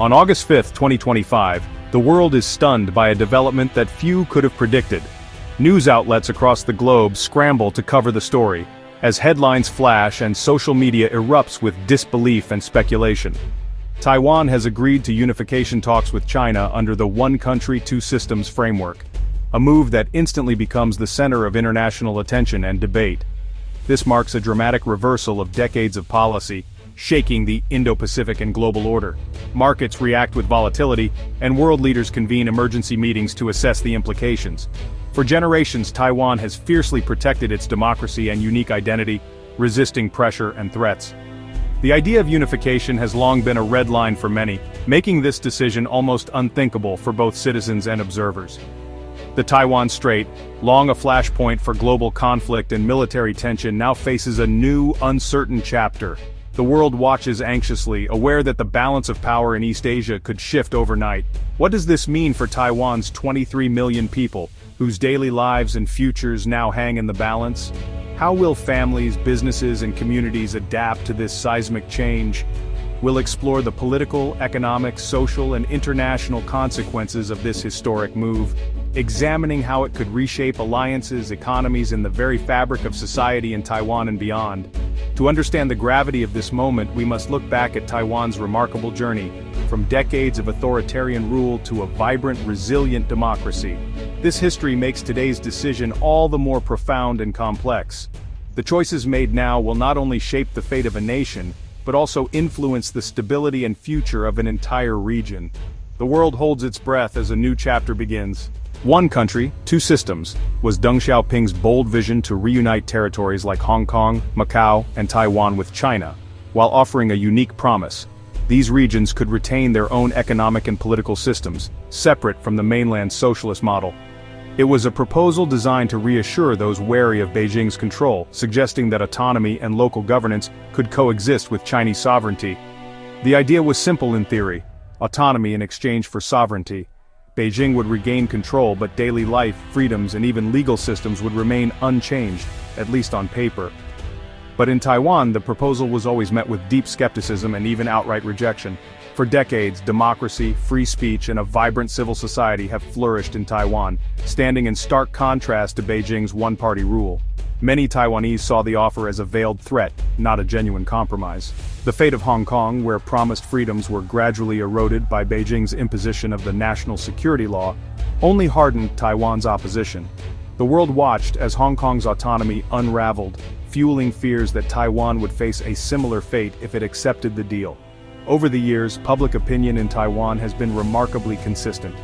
On August 5, 2025, the world is stunned by a development that few could have predicted. News outlets across the globe scramble to cover the story, as headlines flash and social media erupts with disbelief and speculation. Taiwan has agreed to unification talks with China under the One Country, Two Systems framework, a move that instantly becomes the center of international attention and debate. This marks a dramatic reversal of decades of policy, shaking the Indo-Pacific and global order. Markets react with volatility, and world leaders convene emergency meetings to assess the implications. For generations, Taiwan has fiercely protected its democracy and unique identity, resisting pressure and threats. The idea of unification has long been a red line for many, making this decision almost unthinkable for both citizens and observers. The Taiwan Strait, long a flashpoint for global conflict and military tension, now faces a new, uncertain chapter. The world watches anxiously, aware that the balance of power in East Asia could shift overnight. What does this mean for Taiwan's 23 million people, whose daily lives and futures now hang in the balance? How will families, businesses, and communities adapt to this seismic change? We'll explore the political, economic, social, and international consequences of this historic move, examining how it could reshape alliances, economies, and the very fabric of society in Taiwan and beyond. To understand the gravity of this moment, we must look back at Taiwan's remarkable journey, from decades of authoritarian rule to a vibrant, resilient democracy. This history makes today's decision all the more profound and complex. The choices made now will not only shape the fate of a nation, but also influence the stability and future of an entire region. The world holds its breath as a new chapter begins. One country, two systems, was Deng Xiaoping's bold vision to reunite territories like Hong Kong, Macau, and Taiwan with China, while offering a unique promise. These regions could retain their own economic and political systems, separate from the mainland's socialist model. It was a proposal designed to reassure those wary of Beijing's control, suggesting that autonomy and local governance could coexist with Chinese sovereignty. The idea was simple in theory: autonomy in exchange for sovereignty. Beijing would regain control, but daily life, freedoms, and even legal systems would remain unchanged, at least on paper. But in Taiwan, the proposal was always met with deep skepticism and even outright rejection. For decades, democracy, free speech, and a vibrant civil society have flourished in Taiwan, standing in stark contrast to Beijing's one-party rule. Many Taiwanese saw the offer as a veiled threat, not a genuine compromise. The fate of Hong Kong, where promised freedoms were gradually eroded by Beijing's imposition of the national security law, only hardened Taiwan's opposition. The world watched as Hong Kong's autonomy unraveled, fueling fears that Taiwan would face a similar fate if it accepted the deal. Over the years, public opinion in Taiwan has been remarkably consistent.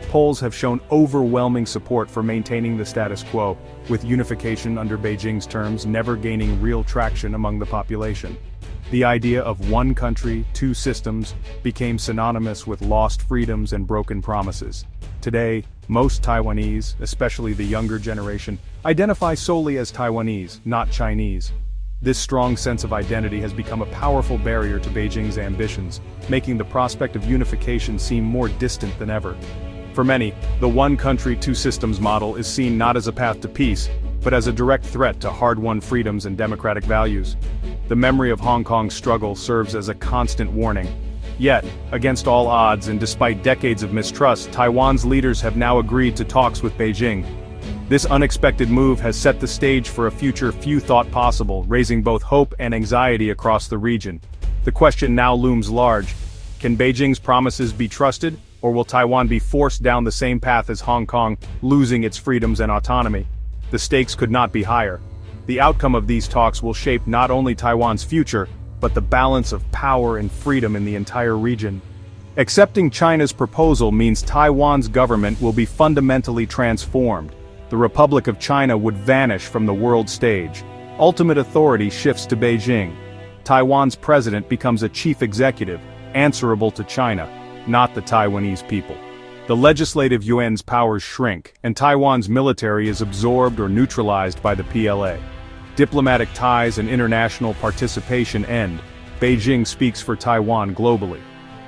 Polls have shown overwhelming support for maintaining the status quo, with unification under Beijing's terms never gaining real traction among the population. The idea of one country, two systems became synonymous with lost freedoms and broken promises. Today, most Taiwanese, especially the younger generation, identify solely as Taiwanese, not Chinese. This strong sense of identity has become a powerful barrier to Beijing's ambitions, making the prospect of unification seem more distant than ever. For many, the one country, two systems model is seen not as a path to peace, but as a direct threat to hard-won freedoms and democratic values. The memory of Hong Kong's struggle serves as a constant warning. Yet, against all odds and despite decades of mistrust, Taiwan's leaders have now agreed to talks with Beijing. This unexpected move has set the stage for a future few thought possible, raising both hope and anxiety across the region. The question now looms large: can Beijing's promises be trusted, or will Taiwan be forced down the same path as Hong Kong, losing its freedoms and autonomy? The stakes could not be higher. The outcome of these talks will shape not only Taiwan's future, but the balance of power and freedom in the entire region. Accepting China's proposal means Taiwan's government will be fundamentally transformed. The Republic of China would vanish from the world stage. Ultimate authority shifts to Beijing. Taiwan's president becomes a chief executive, answerable to China, not the Taiwanese people. The legislative yuan's powers shrink, and Taiwan's military is absorbed or neutralized by the PLA. Diplomatic ties and international participation end. Beijing speaks for Taiwan globally.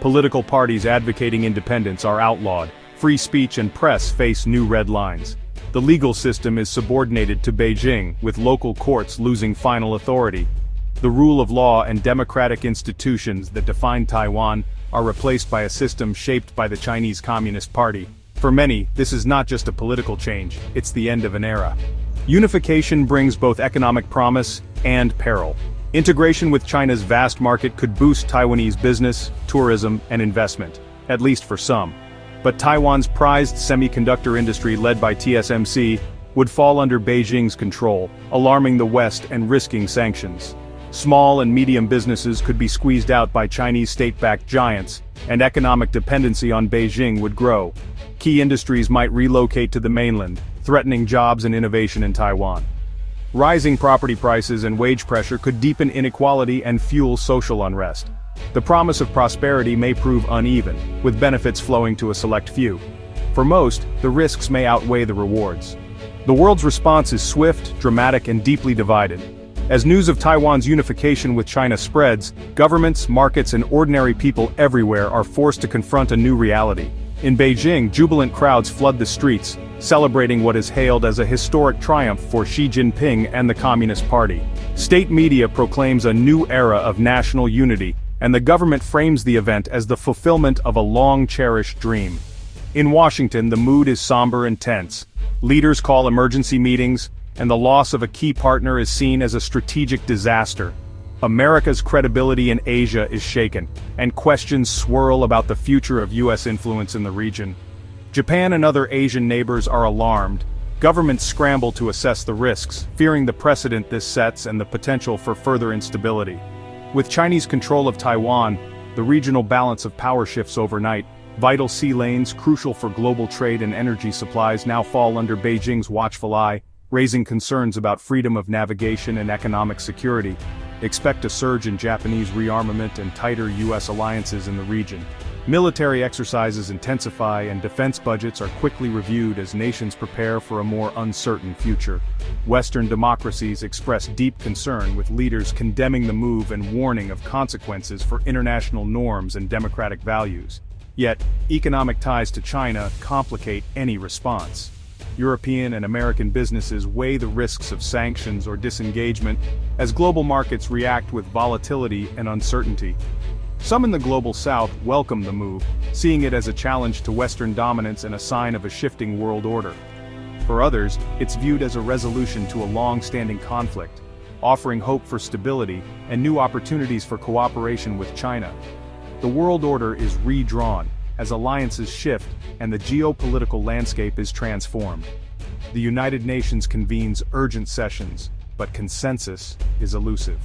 Political parties advocating independence are outlawed. Free speech and press face new red lines. The legal system is subordinated to Beijing, with local courts losing final authority. The rule of law and democratic institutions that define Taiwan are replaced by a system shaped by the Chinese Communist Party. For many, this is not just a political change, it's the end of an era. Unification brings both economic promise and peril. Integration with China's vast market could boost Taiwanese business, tourism, and investment, at least for some. But Taiwan's prized semiconductor industry led by TSMC would fall under Beijing's control, alarming the West and risking sanctions. Small and medium businesses could be squeezed out by Chinese state-backed giants, and economic dependency on Beijing would grow. Key industries might relocate to the mainland, threatening jobs and innovation in Taiwan. Rising property prices and wage pressure could deepen inequality and fuel social unrest. The promise of prosperity may prove uneven, with benefits flowing to a select few. For most, the risks may outweigh the rewards. The world's response is swift, dramatic, and deeply divided. As news of Taiwan's unification with China spreads, governments, markets, and ordinary people everywhere are forced to confront a new reality. In Beijing, jubilant crowds flood the streets, celebrating what is hailed as a historic triumph for Xi Jinping and the Communist Party. State media proclaims a new era of national unity, and the government frames the event as the fulfillment of a long-cherished dream. In Washington, the mood is somber and tense. Leaders call emergency meetings, and the loss of a key partner is seen as a strategic disaster. America's credibility in Asia is shaken, and questions swirl about the future of U.S. influence in the region. Japan and other Asian neighbors are alarmed. Governments scramble to assess the risks, fearing the precedent this sets and the potential for further instability. With Chinese control of Taiwan, the regional balance of power shifts overnight. Vital sea lanes, crucial for global trade and energy supplies, now fall under Beijing's watchful eye, raising concerns about freedom of navigation and economic security. Expect a surge in Japanese rearmament and tighter U.S. alliances in the region. Military exercises intensify and defense budgets are quickly reviewed as nations prepare for a more uncertain future. Western democracies express deep concern, with leaders condemning the move and warning of consequences for international norms and democratic values. Yet, economic ties to China complicate any response. European and American businesses weigh the risks of sanctions or disengagement as global markets react with volatility and uncertainty. Some in the global south welcome the move, seeing it as a challenge to Western dominance and a sign of a shifting world order. For others, it's viewed as a resolution to a long-standing conflict, offering hope for stability and new opportunities for cooperation with China. The world order is redrawn as alliances shift and the geopolitical landscape is transformed. The United Nations convenes urgent sessions, but consensus is elusive.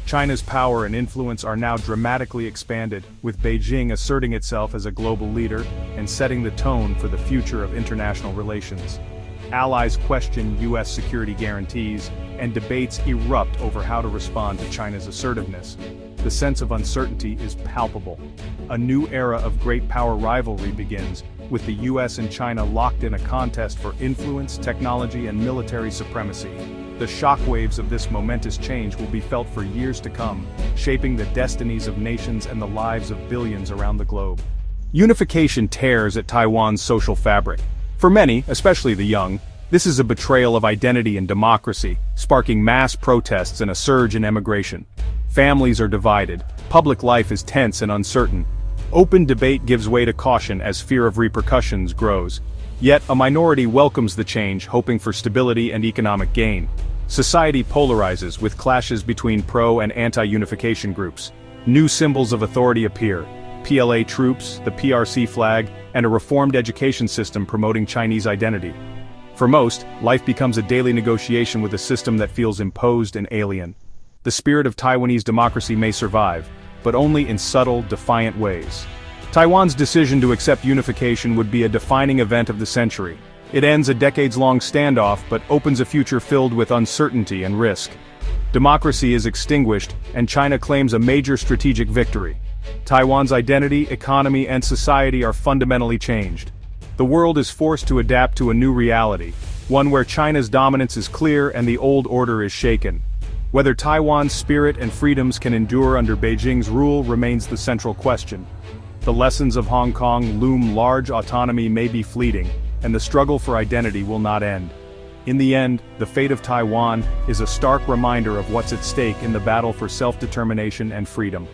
China's power and influence are now dramatically expanded, with Beijing asserting itself as a global leader and setting the tone for the future of international relations. Allies question U.S. security guarantees, and debates erupt over how to respond to China's assertiveness. The sense of uncertainty is palpable. A new era of great power rivalry begins, with the US and China locked in a contest for influence, technology, and military supremacy. The shockwaves of this momentous change will be felt for years to come, shaping the destinies of nations and the lives of billions around the globe. Unification tears at Taiwan's social fabric. For many, especially the young, this is a betrayal of identity and democracy, sparking mass protests and a surge in emigration. Families are divided, public life is tense and uncertain. Open debate gives way to caution as fear of repercussions grows. Yet, a minority welcomes the change, hoping for stability and economic gain. Society polarizes, with clashes between pro- and anti-unification groups. New symbols of authority appear: PLA troops, the PRC flag, and a reformed education system promoting Chinese identity. For most, life becomes a daily negotiation with a system that feels imposed and alien. The spirit of Taiwanese democracy may survive, but only in subtle, defiant ways. Taiwan's decision to accept unification would be a defining event of the century. It ends a decades-long standoff but opens a future filled with uncertainty and risk. Democracy is extinguished, and China claims a major strategic victory. Taiwan's identity, economy, and society are fundamentally changed. The world is forced to adapt to a new reality, one where China's dominance is clear and the old order is shaken. Whether Taiwan's spirit and freedoms can endure under Beijing's rule remains the central question. The lessons of Hong Kong loom large. Autonomy may be fleeting, and the struggle for identity will not end. In the end, the fate of Taiwan is a stark reminder of what's at stake in the battle for self-determination and freedom.